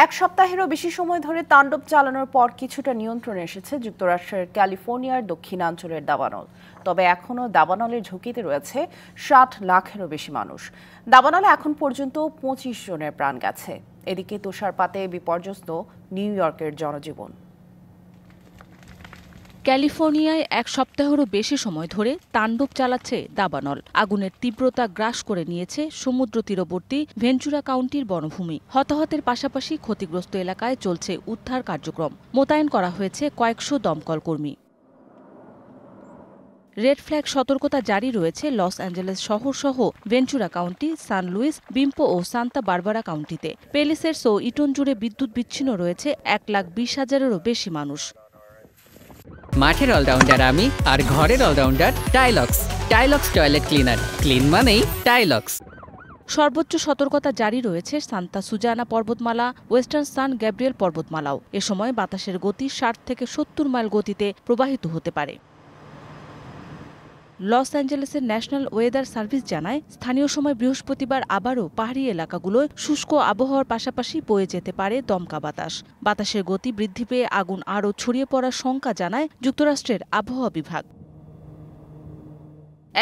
এক সপ্তাহেরও বেশি সময় ধরে তাণ্ডব চালানোর পর কিছুটা নিয়ন্ত্রণে এসেছে যুক্তরাষ্ট্রের ক্যালিফোর্নিয়ার দক্ষিণাঞ্চলের দাবানল। তবে এখনও দাবানলের ঝুঁকিতে রয়েছে ৬০ লাখেরও বেশি মানুষ। দাবানলে এখন পর্যন্ত ২৫ জনের প্রাণ গেছে। এদিকে তুষারপাতে বিপর্যস্ত নিউ ইয়র্কের জনজীবন। ক্যালিফোর্নিয়ায় এক সপ্তাহেরও বেশি সময় ধরে তাণ্ডব চালাচ্ছে দাবানল। আগুনের তীব্রতা গ্রাস করে নিয়েছে সমুদ্র তীরবর্তী ভেঞ্চুরা কাউন্টির বনভূমি। হতাহতের পাশাপাশি ক্ষতিগ্রস্ত এলাকায় চলছে উদ্ধার কার্যক্রম। মোতায়েন করা হয়েছে কয়েকশো দমকল কর্মী। রেড ফ্ল্যাগ সতর্কতা জারি রয়েছে লস অ্যাঞ্জেলেস শহর সহ ভেঞ্চুরা কাউন্টি, সান লুইস, বিম্পো ও সান্তা বারবারা কাউন্টিতে। পেলিসেডস ও ইটন জুড়ে বিদ্যুৎ বিচ্ছিন্ন রয়েছে ১,২০,০০০-এরও বেশি মানুষ। মাঠের অলরাউন্ডার আমি, আর ঘরের allrounder Tylox. Tylox toilet cleaner, clean মানেই টাইলক্স। সর্বোচ্চ সতর্কতা জারি রয়েছে সান্তা সুজানা পর্বতমালা, ওয়েস্টার্ন সান গ্যাব্রিয়েল পর্বতমালাও। এ সময় বাতাসের গতি ৬০ থেকে ৭০ মাইল গতিতে প্রবাহিত হতে পারে। লস অ্যাঞ্জেলেসের ন্যাশনাল ওয়েদার সার্ভিস জানায়, স্থানীয় সময় বৃহস্পতিবার আবারও পাহাড়ি এলাকাগুলোয় শুষ্ক আবহাওয়ার পাশাপাশি বয়ে যেতে পারে দমকা বাতাস। বাতাসের গতি বৃদ্ধি পেয়ে আগুন আরও ছড়িয়ে পড়ার শঙ্কা জানায় যুক্তরাষ্ট্রের আবহাওয়া বিভাগ।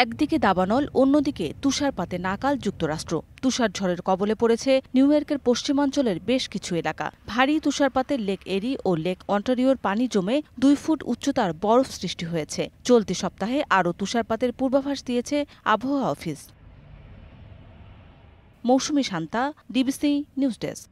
একদিকে দাবানল, অন্যদিকে তুষারপাতে নাকাল যুক্তরাষ্ট্র। তুষারঝড়ের কবলে পড়েছে নিউ ইয়র্কের পশ্চিমাঞ্চলের বেশ কিছু এলাকা। ভারী তুষারপাতে লেক এরি ও লেক অন্টারিওর পানি জমে ২ ফুট উচ্চতার বরফ সৃষ্টি হয়েছে। চলতি সপ্তাহে আরও তুষারপাতের পূর্বাভাস দিয়েছে আবহাওয়া অফিস। মৌসুমী শান্তা, ডিবিসি নিউজ ডেস্ক।